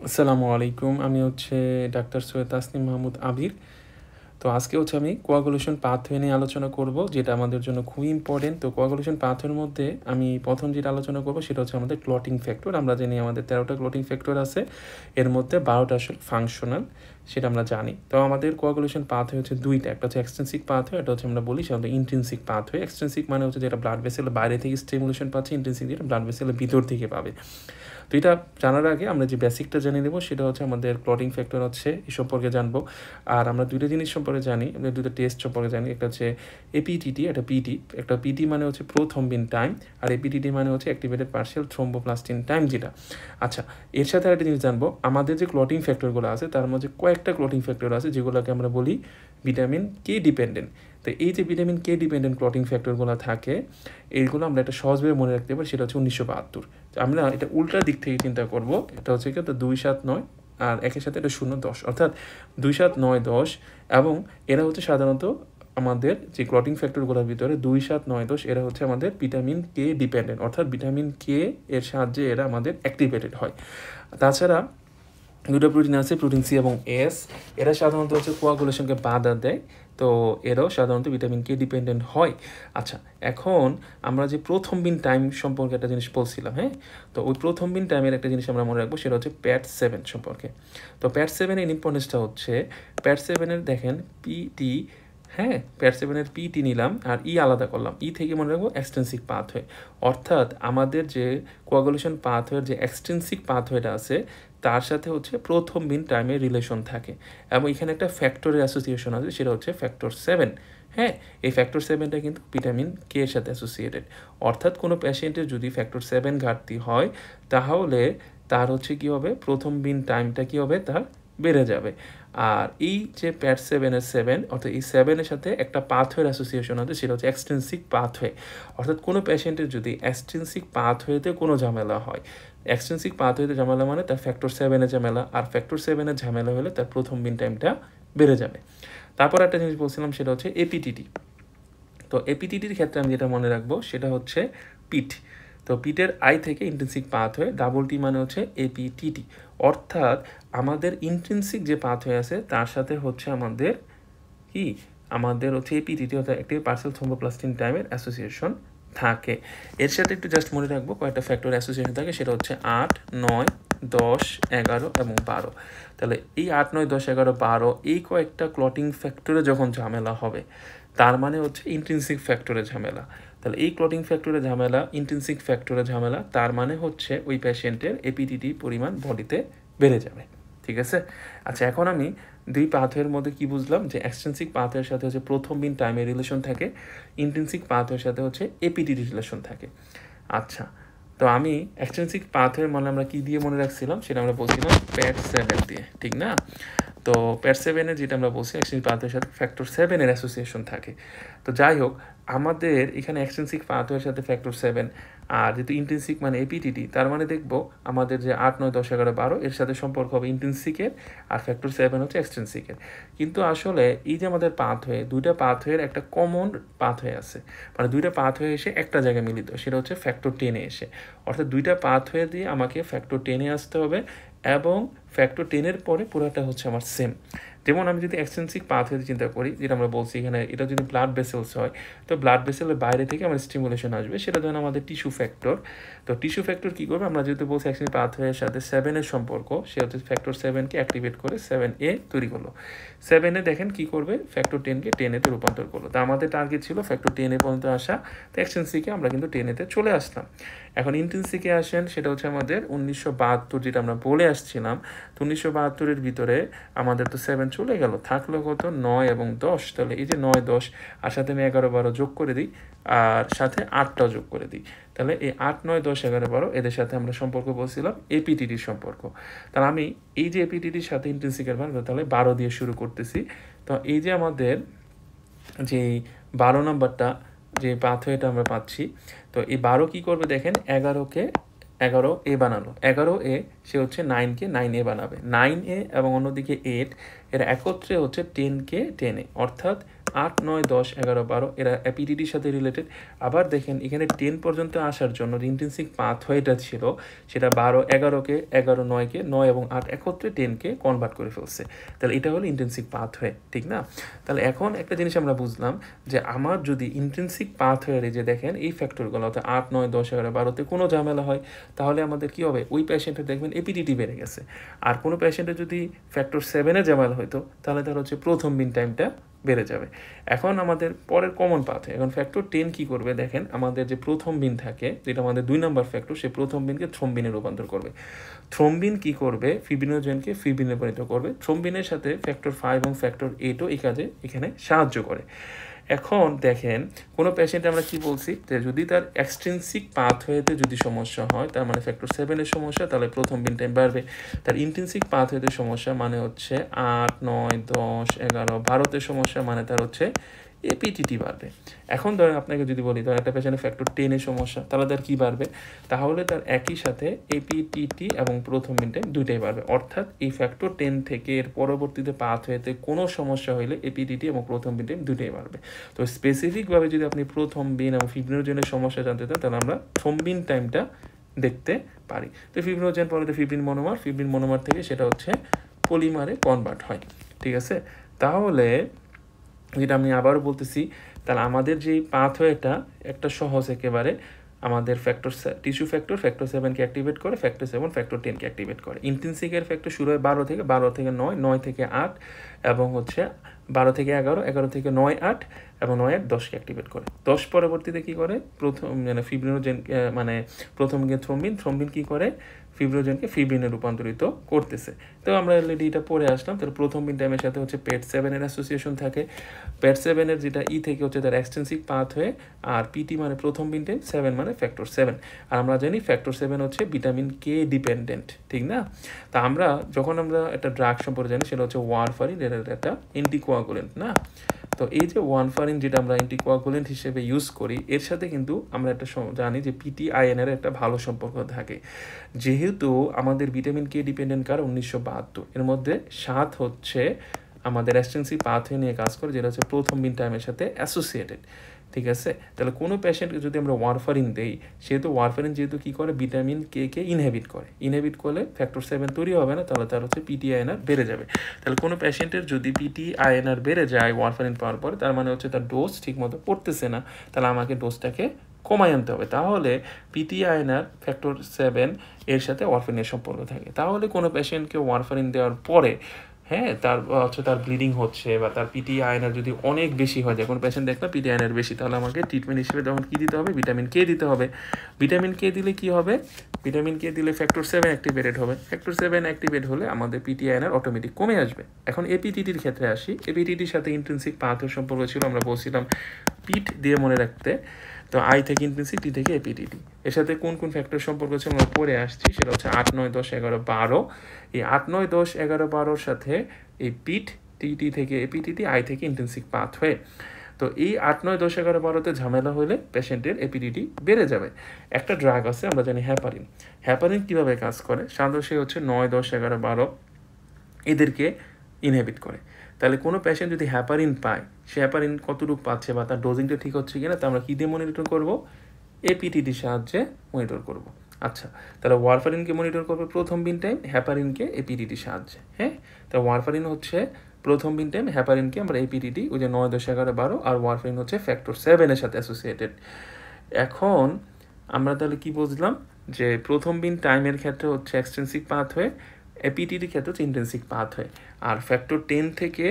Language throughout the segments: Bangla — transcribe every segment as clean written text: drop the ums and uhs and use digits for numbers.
আসসালামু আলাইকুম। আমি ডাক্তার সৈয়দ তাসনিম মাহমুদ আবির। তো আজকে আমি কোয়াগুলেশন পাথওয়ে নিয়ে আলোচনা করব, যেটা আমাদের জন্য খুবই ইম্পর্টেন্ট। তো কোয়াগুলেশন পাথওয়ের মধ্যে আমি প্রথম যেটা আলোচনা করব সেটা হচ্ছে আমাদের ক্লটিং ফ্যাক্টর। আমরা জানি আমাদের 13টা ক্লটিং ফ্যাক্টর আছে, এর মধ্যে 12টা আসলে ফাংশনাল, সেটা আমরা জানি। তো আমাদের কোয়াগুলেশন পাথওয়ে হচ্ছে দুইটা, একটা হচ্ছে এক্সটেন্সিক পাথওয়ে, এটা আমরা বলি সেটা ইন্ট্রিনসিক পাথওয়ে। এক্সটেন্সিক মানে হচ্ছে যেটা ব্লাড ভেসেলের বাইরে থেকে স্টিমুলেশন পাচ্ছে, ইন্ট্রিনসিক যেটা ব্লাড ভেসেলের ভিতর থেকে পাবে। তো এটা জানার আগে আমরা যে বেসিকটা জেনে নেব, সেটা হচ্ছে আমাদের ক্লটিং ফ্যাক্টর এই সম্পর্কে জানবো। আর আমরা দুইটা জিনিস সম্পর্কে জানি, আমরা দুটো টেস্ট সম্পর্কে জানি। একটা হচ্ছে এপিটিটি, একটা পিটি। একটা পিটি মানে হচ্ছে প্রো থ্রম্বিন টাইম, আর এপিটিটি মানে হচ্ছে অ্যাক্টিভেটেড পার্শিয়াল থ্রোম্বোপ্লাস্টিন টাইম যেটা। আচ্ছা, এর সাথে একটা জিনিস জানবো, আমাদের যে ক্লটিং ফ্যাক্টরগুলো আছে তার মধ্যে কয়েকটা ক্লটিং ফ্যাক্টর আছে যেগুলোকে আমরা বলি ভিটামিন কে ডিপেন্ডেন্ট। তো এই যে ভিটামিন কে ডিপেন্ডেন্ট ক্লটিং ফ্যাক্টরগুলো থাকে, এইগুলো আমরা একটা সহজভাবে মনে রাখতে পারি, সেটা হচ্ছে 1972। আমরা এটা উল্টার দিক থেকে চিন্তা করব, এটা হচ্ছে কি, তো 2, 7, 9 আর একের সাথে এটা 0, 10, অর্থাৎ 2, 7, 9, 10। এবং এরা হচ্ছে সাধারণত আমাদের যে ক্লটিং ফ্যাক্টরগুলোর ভিতরে 2, 7, 9, 10, এরা হচ্ছে আমাদের ভিটামিন কে ডিপেন্ডেন্ট, অর্থাৎ ভিটামিন কে এর সাহায্যে এরা আমাদের অ্যাক্টিভেটেড হয়। তাছাড়া দুটো প্রোটিন আছে, প্রোটিন সি এবং এস, এরা সাধারণত কোয়াগুলেশনকে বাধা দেয়। তো এরাও সাধারণত ভিটামিন কে ডিপেন্ডেন্ট হয়। আচ্ছা, এখন আমরা যে প্রথমবিন টাইম সম্পর্কে একটা জিনিস বলছিলাম, হ্যাঁ। তো ওই প্রথমবিন টাইমের একটা জিনিস আমরা মনে রাখবো, সেটা হচ্ছে PAT7 সম্পর্কে। তো PAT7-এর ইম্পর্টেন্সটা হচ্ছে, PAT7-এর দেখেন পিটি, হ্যাঁ, PAT7-এর পিটি নিলাম আর আলাদা করলাম, থেকে মনে রাখবো এক্সটেন্সিক পাথওয়ে। অর্থাৎ আমাদের যে কোয়াগুলেশন পাথওয়ের যে এক্সটেন্সিক পাথওয়েটা আছে তার সাথে প্রথমবিন টাইমের রিলেশন থাকে। এবং এখানে একটা ফ্যাক্টরের অ্যাসোসিয়েশন আছে, সেটা হচ্ছে ফ্যাক্টর 7। হ্যাঁ, এই ফ্যাক্টর 7টা কিন্তু ভিটামিন কে এর সাথে অ্যাসোসিয়েটেড। অর্থাৎ কোনো পেশেন্টের যদি ফ্যাক্টর 7 ঘাটতি হয়, তাহলে তার কী হবে, প্রথমবিন টাইমটা কী হবে, তার বেড়ে যাবে। আর এই যে PAT7-এর 7, অর্থাৎ এই 7-এর সাথে একটা পাথওয়ের অ্যাসোসিয়েশন আছে, সেটা হচ্ছে এক্সটেন্সিক পাথওয়ে। অর্থাৎ কোনো পেশেন্টের যদি এক্সটেন্সিক পাথওয়েতে কোনো ঝামেলা হয়, এক্সটেন্সিক পাথওয়েতে ঝামেলা মানে তার ফ্যাক্টর 7-এর ঝামেলা, আর ফ্যাক্টর 7-এর ঝামেলা হলে তার প্রথমবিন টাইমটা বেড়ে যাবে। তারপর একটা জিনিস বলছিলাম, সেটা হচ্ছে এপিটিটি। তো এপিটিটির ক্ষেত্রে আমি যেটা মনে রাখবো, সেটা হচ্ছে পিট। তো পিটের আই থেকে ইন্ট্রিনসিক পাথওয়ে, ডাবল টি মানে হচ্ছে এপিটিটি। অর্থাৎ আমাদের ইন্ট্রিনসিক যে পাথওয়ে আছে তার সাথে আমাদের কি, আমাদের এপিটিটি, অর্থাৎ অ্যাক্টিভ পার্শিয়াল থ্রোম্বোপ্লাস্টিন টাইমের অ্যাসোসিয়েশন থাকে। এর সাথে একটু জাস্ট মনে রাখবো কয়েকটা ফ্যাক্টর অ্যাসোসিয়েশন থাকে, সেটা হচ্ছে 8, 9, 10, 11 এবং 12। তাহলে এই 8, 9, 10, 11, 12 এই কয়েকটা ক্লটিং ফ্যাক্টরে যখন ঝামেলা হবে, তার মানে ইন্ট্রিনসিক ফ্যাক্টরে ঝামেলা। তাহলে এই ক্লটিং ফ্যাক্টরে ঝামেলা, ইন্ট্রিনসিক ফ্যাক্টরে ঝামেলা, তার মানে ওই পেশেন্টের এপিটিটি পরিমাণ বডিতে বেড়ে যাবে। ঠিক আছে। আচ্ছা, এখন আমি দুই পাথওয়ের মধ্যে কি বুঝলাম, যে এক্সটেন্সিক পাথওয়ের সাথে প্রথমবিন টাইমের রিলেশন থাকে, ইন্ট্রিনসিক পাথওয়ের সাথে এপিটিটি রিলেশন থাকে। আচ্ছা, তো আমি এক্সটেন্সিক পাথওয়ের মানে আমরা কি দিয়ে মনে রাখছিলাম, সেটা আমরা বলছিলাম PAT7 দিয়ে, ঠিক না? তো PAT7-এর যেটা আমরা বলছি, এক্সটেন্সিক পাথওয়ের সাথে ফ্যাক্টর 7-এর অ্যাসোসিয়েশন থাকে। তো যাই হোক, আমাদের এখানে এক্সটেন্সিক পাথওয়ের সাথে ফ্যাক্টর 7, আর যেহেতু ইন্ট্রিনসিক মানে এপিটিটি, তার মানে দেখবো আমাদের যে 8, 9, 10, 11, 12 এর সাথে সম্পর্ক হবে ইন্ট্রিনসিকের, আর ফ্যাক্টর 7 হচ্ছে এক্সটেন্সিকের। কিন্তু আসলে এই যে আমাদের পাথওয়ে, দুইটা পাথওয়ের একটা কমন পাথওয়ে আছে, মানে দুইটা পাথওয়ে এসে একটা জায়গায় মিলিত, সেটা হচ্ছে ফ্যাক্টর 10-এ এসে। অর্থাৎ দুইটা পাথওয়ে দিয়ে আমাকে ফ্যাক্টর 10-এ আসতে হবে, এবং ফ্যাক্টর 10-এর পরে পুরোটা আমার সেম। যেমন আমি যদি এক্সটেন্সিক পাথওয়ে চিন্তা করি, যেটা আমরা বলছি এখানে, এটা যদি ব্লাড ভেসেলস হয়, তো ব্লাড ভেসেলের বাইরে থেকে আমার স্টিমুলেশন আসবে, সেটা যেন আমাদের টিস্যু ফ্যাক্টর। তো টিস্যু ফ্যাক্টর কী করবে, আমরা যেহেতু বলছি এক্সটেন্সিক পাথওয়ের সাথে 7-এর সম্পর্ক, সে ফ্যাক্টর 7-কে অ্যাক্টিভেট করে 7A তৈরি করলো। 7A দেখেন কি করবে, ফ্যাক্টর 10-কে 10A-তে রূপান্তর করলো। তো আমাদের টার্গেট ছিল ফ্যাক্টর 10A পর্যন্ত আসা, তো এক্সটেন্সিকে আমরা কিন্তু 10A-তে চলে আসলাম। এখন ইন্টেন্সিকে আসেন, সেটা আমাদের 1972, যেটা আমরা বলে আসছিলাম। তো 1972-এর ভিতরে আমাদের তো 7 চলে গেল, থাকলো কত, 9 এবং 10। তাহলে এই যে 9, 10, আর সাথে আমি 11, 12 যোগ করে দিই, আর সাথে 8টাও যোগ করে দিই। তাহলে এই 8, 9, 10, 11, 12 এদের সাথে আমরা সম্পর্ক বলছিলাম এপিটিটির সম্পর্ক। তাহলে আমি এই যে এপিটিটির সাথে ইন্টেন্সিকের মান, তাহলে 12 দিয়ে শুরু করতেছি। তো এই যে আমাদের যে 12 নম্বরটা যে পাথওয়েটা আমরা পাচ্ছি, তো এই 12 কী করবে দেখেন, 11A বানালো, 11A সে 9-কে 9A বানাবে, 9A এবং অন্যদিকে 8, এরা একত্রে হচ্ছে 10কে 10-এ, অর্থাৎ 8, 9, 10, 11, 12 এরা অ্যাপিডিটির সাথে রিলেটেড। আবার দেখেন এখানে 10 পর্যন্ত আসার জন্য যে ইন্ট্রিনসিক পাথওয়েটা ছিল সেটা 12, 11কে 11, 9কে 9 এবং 8 একত্রে 10কে কনভার্ট করে ফেলছে। তাহলে এটা হলো ইন্ট্রিনসিক পাথওয়ে, ঠিক না? তাহলে এখন একটা জিনিস আমরা বুঝলাম যে আমার যদি ইন্ট্রিনসিক পাথওয়ের যে দেখেন এই ফ্যাক্টরগুলো অর্থাৎ 8, 9, 10, 11, 12তে কোনো ঝামেলা হয় তাহলে আমাদের কি হবে, ওই পেশেন্টের দেখবেন এপিডিটি বেড়ে গেছে। আর কোনো পেশেন্টের যদি ফ্যাক্টর 7-এ ঝামেলা হইতো তাহলে তার হচ্ছে প্রথম বিন টাইমটা বেড়ে যাবে। এখন আমাদের পরের কমন পাথ, এখন ফ্যাক্টর 10 কি করবে দেখেন, আমাদের যে প্রথম বিন থাকে যেটা আমাদের 2 নম্বর ফ্যাক্টর, সে প্রথম বিনকে থ্রম্বিনে রূপান্তর করবে। থ্রম্বিন কি করবে, ফিব্রিনোজেনকে ফিব্রিনে পরিণত করবে। থ্রম্বিনের সাথে ফ্যাক্টর 5 এবং ফ্যাক্টর 8ও এই কাজে এখানে সাহায্য করে। এখন দেখেন কোনো পেশেন্ট আমরা কি বলছি যে যদি তার এক্সট্রিনসিক পাথওয়েতে যদি সমস্যা হয় তার মানে ফ্যাক্টর 7-এর সমস্যা, তাহলে প্রথম বিন টাইম বাড়বে। তার ইন্ট্রিনসিক পাথওয়েতে সমস্যা মানে হচ্ছে 8, 9, 10, 11, 12তে সমস্যা মানে তার হচ্ছে এপিটিটি বাড়বে। এখন ধরেন আপনাকে যদি বলি ধরেন একটা পেশেন্টের ফ্যাক্টর 10-এর সমস্যা, তাহলে তার কী বাড়বে, তাহলে তার একই সাথে এপিটিটি এবং প্রথম বিন টাইম দুইটাই বাড়বে। অর্থাৎ এই ফ্যাক্টর 10 থেকে এর পরবর্তীতে পাথওয়েতে কোনো সমস্যা হলে এপিটিটি এবং প্রথম বিন টাইম দুইটাই বাড়বে। তো স্পেসিফিকভাবে যদি আপনি প্রথম বিন এবং ফিব্রিনোজেনের সমস্যা জানতে চান তাহলে আমরা থ্রম্বিন টাইমটা দেখতে পারি। তো ফিব্রিনোজেন পরে তো ফিব্রিন মনোমার থেকে সেটা হচ্ছে পলিমারে কনভার্ট হয়, ঠিক আছে? তাহলে যেটা আমি আবারও বলতেছি, তাহলে আমাদের যে পাথওয়েটা একটা সহজ একেবারে, আমাদের টিস্যু ফ্যাক্টর 7কে অ্যাক্টিভেট করে, ফ্যাক্টর 7 ফ্যাক্টর 10কে অ্যাক্টিভেট করে। ইন্ট্রিনসিকের ফ্যাক্টর শুরু হয় 12 থেকে 9, 9 থেকে 8 এবং হচ্ছে 12 থেকে 11, 11 থেকে 9, 8 এবং 9, 8, 10কে অ্যাক্টিভেট করে। 10 পরবর্তীতে কি করে, প্রথম মানে ফিব্রিনোজেন মানে প্রথম গিয়ে থ্রম্বিন কি করে, ফিব্রিনোজেনকে ফিব্রিনে রূপান্তরিত করতেছে। তো আমরা অলরেডি এটা পড়ে আসলাম। তাহলে প্রথম বিন টাইমের সাথে হচ্ছে পেট 7-এর অ্যাসোসিয়েশন থাকে। পেট 7-এর যেটা থেকে হচ্ছে তার এক্সটেন্সিক পাথওয়ে, আর পিটি মানে প্রথম বিন টাইম, 7 মানে ফ্যাক্টর 7। আর আমরা জানি ফ্যাক্টর 7 হচ্ছে ভিটামিন কে ডিপেন্ডেন্ট, ঠিক না? তা যখন আমরা একটা ড্রাগ সম্পর্কে জানি সেটা হচ্ছে ওয়ারফারিন, এটা একটা অ্যান্টিকোয়াগুলেন্ট না? তো এই যে ওয়ারফারিন যেটা আমরা অ্যান্টিকোয়াগুলেন্ট হিসেবে ইউজ করি, এর সাথে কিন্তু আমরা একটা জানি যে পিটিআইএনের একটা ভালো সম্পর্ক থাকে। যেহেতু আমাদের ভিটামিন কে ডিপেন্ডেন্ট কার 1972, এর মধ্যে 7 হচ্ছে আমাদের এক্সটেন্সিভ পাথওয়ে নিয়ে কাজ করে, যেটা হচ্ছে প্রথম বিন টাইমের সাথে অ্যাসোসিয়েটেড, ঠিক আছে? তাহলে কোনো পেশেন্টকে যদি আমরা ওয়ারফারিন দেই, ওয়ারফারিন যেহেতু কী করে, ভিটামিন কে ইনহেবিট করলে ফ্যাক্টর 7 তৈরি হবে না, তাহলে তার হচ্ছে পিটিআইএনআর বেড়ে যাবে। তাহলে কোনো পেশেন্টের যদি পিটিআইএনআর বেড়ে যায় ওয়ারফারিন পাওয়ার পরে, তার মানে হচ্ছে তার ডোজ ঠিকমতো পড়তেছে না, তাহলে আমাকে ডোজটাকে কমাই আনতে হবে। তাহলে পিটিআইএনআর ফ্যাক্টর 7 এর সাথে ওয়ারফারিনের সম্পর্ক থাকে। তাহলে কোনো পেশেন্টকে ওয়ারফারিন দেওয়ার পরে তার ব্লিডিং হচ্ছে বা তার পিটিআইএনআর যদি অনেক বেশি হয়, কোনো পেশেন্ট দেখলাম পিটিআইএনআর বেশি, তাহলে আমাকে ট্রিটমেন্ট হিসেবে তখন কী দিতে হবে, ভিটামিন কে দিতে হবে। ভিটামিন কে দিলে কি হবে, ভিটামিন কে দিলে ফ্যাক্টর 7 অ্যাক্টিভেটেড হবে। ফ্যাক্টর 7 অ্যাক্টিভেট হলে আমাদের পিটিআইএনআর অটোমেটিক কমে আসবে। এখন এপিটিটির ক্ষেত্রে আসি। এপিটিটির সাথে ইন্ট্রিনসিক পাথওয়ে সম্পর্ক ছিল, আমরা বলছিলাম পিট দিয়ে মনে রাখতে। তো আই থেকে ইন্ট্রিনসিক, টি থেকে এপিটিটি। এর সাথে কোন কোন ফ্যাক্টর সম্পর্ক আছে আমরা পরে আসছি, সেটা হচ্ছে 8, 9, 10, 11, 12। এই 8, 9, 10, 11, 12-র সাথে এই পিট, টি থেকে এপিটিটি, আই থেকে ইন্ট্রিনসিক পাথওয়ে। তো এই 8, 9, 10, 11, 12-তে ঝামেলা হলে পেশেন্টের এপিডিটি বেড়ে যাবে। একটা ড্রাগ আছে আমরা জানি হ্যাপারিন। হ্যাপারিন কীভাবে কাজ করে, সাধারণত সে হচ্ছে 9, 10, 11, 12 এদেরকে ইনহেবিট করে। তাহলে কোনো পেশেন্ট যদি হ্যাপারিন পায়, সে হ্যাপারিন কতটুকু পাচ্ছে বা তার ডোজিংটা ঠিক হচ্ছে কিনা, তা আমরা কী দিয়ে মনিটর করবো, এপিটিটির সাহায্যে মনিটর করব। আচ্ছা, তাহলে ওয়ারফারিনকে মনিটর করবে প্রথম বিন টাইম, হ্যাপারিনকে এপিটিটির সাহায্যে। হ্যাঁ, তাহলে ওয়ারফারিন হচ্ছে প্রথম বিন টাইম, হ্যাপারিনকে আমরা এপিটিটি, ওই যে 9, 10, 11, 12, আর ওয়ারফারিন হচ্ছে ফ্যাক্টর 7-এর সাথে অ্যাসোসিয়েটেড। এখন আমরা তাহলে কি বুঝলাম, যে প্রথম বিন টাইমের ক্ষেত্রে হচ্ছে এক্সটেন্সিক পাথওয়ে, এপিটিটির ক্ষেত্রে হচ্ছে ইন্টেন্সিক পাথওয়ে, আর ফ্যাক্টর 10 থেকে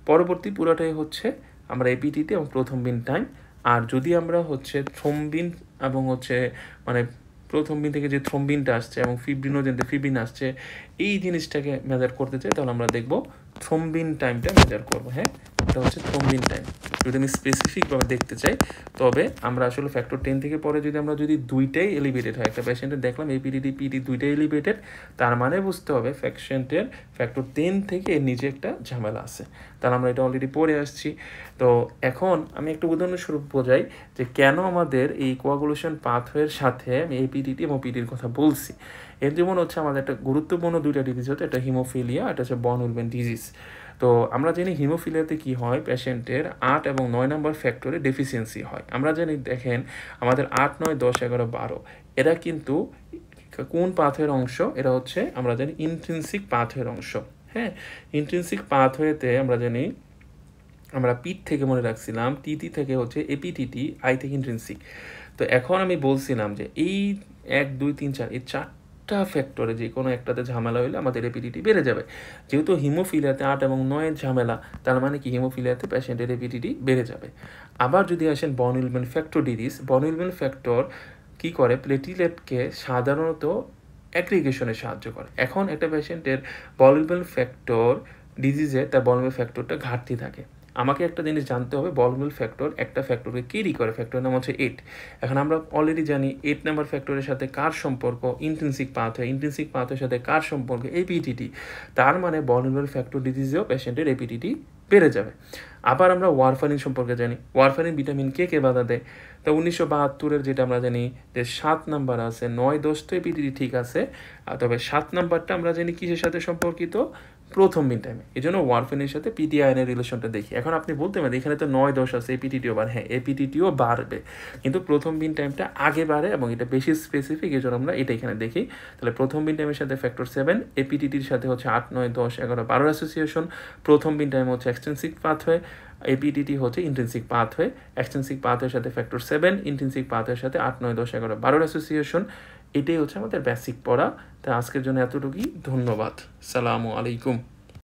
পরবর্তী পুরোটাই হচ্ছে আমরা এপিটিটি এবং প্রথম বিন টাইম। আর যদি আমরা হচ্ছে থ্রম্বিন এবং হচ্ছে মানে প্রথম বিন থেকে যে থ্রম্বিনটা আসছে এবং ফিব্রিনোজেনতে ফিব্রিন আসছে, এই জিনিসটাকে মেজার করতে চাই, তাহলে আমরা দেখব থ্রম্বিন টাইমটা মেজার করবো। হ্যাঁ, এটা হচ্ছে থ্রম্বিন টাইম। যদি আমি স্পেসিফিকভাবে দেখতে চাই, তবে আমরা আসলে ফ্যাক্টর 10 থেকে পরে যদি দুইটাই এলিভেটেড হয়, একটা পেশেন্টের দেখলাম এপিডিটি পিটি দুইটাই এলিভেটেড, তার মানে বুঝতে হবে পেশেন্টের ফ্যাক্টর 10 থেকে এর নিচে একটা ঝামেলা আছে। তাহলে আমরা এটা অলরেডি পড়ে আসছি। তো এখন আমি একটা উদাহরণস্বরূপ বোঝাই যে কেন আমাদের এই কোয়াগুলেশন পাথওয়ের সাথে আমি এপিডিটি এবং পিটির কথা বলছি। এর যেমন হচ্ছে আমাদের একটা গুরুত্বপূর্ণ দুইটা ডিজিজ হচ্ছে, একটা হিমোফিলিয়া, এটা হচ্ছে বন উলমেন ডিজিজ। তো আমরা জানি হিমোফিলিয়াতে কি হয়, পেশেন্টের 8 এবং 9 নম্বর ফ্যাক্টরে ডেফিসিয়েন্সি হয়। আমরা জানি দেখেন আমাদের 8, 9, 10, 11, 12 এরা কিন্তু কোন পাথওয়ের অংশ? এরা হচ্ছে আমরা জানি ইন্ট্রিনসিক পাথওয়ের অংশ। হ্যাঁ, ইন্ট্রিনসিক পাথওয়েতে আমরা জানি আমরা পিট থেকে মনে রাখছিলাম, টিটি থেকে হচ্ছে এপিটিটি, আই থেকে ইন্ট্রিনসিক। তো এখন আমি বলছিলাম যে এই 1, 2, 3, 4 এই 4টা ফ্যাক্টরে যে কোনো একটাতে ঝামেলা হইলে আমাদের এপিটিটি বেড়ে যাবে। যেহেতু হিমোফিলিয়াতে 8 এবং 9 ঝামেলা, তার মানে কি হিমোফিলিয়াতে পেশেন্টের এপিটিটি বেড়ে যাবে। আবার যদি আসেন বন উইলম্যান ফ্যাক্টর ডিজিজ, বন উইলম্যান ফ্যাক্টর কী করে? প্লেটিলেটকে সাধারণত অ্যাগ্রিগেশনে সাহায্য করে। এখন একটা পেশেন্টের বন উইলম্যান ফ্যাক্টর ডিজিজে তার বন উইলম্যান ফ্যাক্টরটা ঘাটতি থাকে। আমাকে একটা জিনিস জানতে হবে, বন উইলম্যান ফ্যাক্টর একটা ফ্যাক্টরকে ক্যারি করে, ফ্যাক্টরের নাম হচ্ছে 8। এখন আমরা অলরেডি জানি 8 নাম্বার ফ্যাক্টরের সাথে কার সম্পর্ক? Intrinsic pathway. ইন্ট্রিনসিক পাথওয়ের সাথে কার সম্পর্ক? এপিটিটি। তার মানে বন উইলম্যান ফ্যাক্টর ডিজিজেও পেশেন্টের এপিটিটি বেড়ে যাবে। আবার আমরা ওয়ারফারিন সম্পর্কে জানি, ওয়ারফারিন ভিটামিন কে বাধা দেয়। তো 1972-এর যেটা আমরা জানি যে 7 নাম্বার আছে, 9, 10 তো এপিটিটি ঠিক আছে, তবে 7 নাম্বারটা আমরা জানি কিসের সাথে সম্পর্কিত? প্রথম মিন টাইমে। এই জন্য ওয়ারফারিনের সাথে পিটিআইএনের রিলেশনটা দেখি। এখন আপনি বলতে পারেন এখানে তো 9, 10 আছে, এপিটিটিও বাড়ে। হ্যাঁ, এপিটিটিও বাড়বে, কিন্তু প্রথম মিন টাইমটা আগে বাড়ে এবং এটা বেশি স্পেসিফিক, এই জন্য আমরা এটা এখানে দেখি। তাহলে প্রথম মিন টাইমের সাথে ফ্যাক্টর 7, এপিটিটির সাথে হচ্ছে 8, 9, 10, 11, 12 অ্যাসোসিয়েশন। প্রথম মিন টাইম হচ্ছে এক্সটেন্সিক পাথওয়ে, এপিটিটি হচ্ছে ইন্ট্রিনসিক পাথওয়ে। এক্সটেন্সিক পাথওয়ের সাথে ফ্যাক্টর 7, ইন্ট্রিনসিক পাথওয়ের সাথে 8, 9, 10, 11, 12 অ্যাসোসিয়েশন। এটাই হচ্ছে আমাদের বেসিক পড়া। তা আজকের জন্য এতটুকুই। ধন্যবাদ। সালামু আলাইকুম।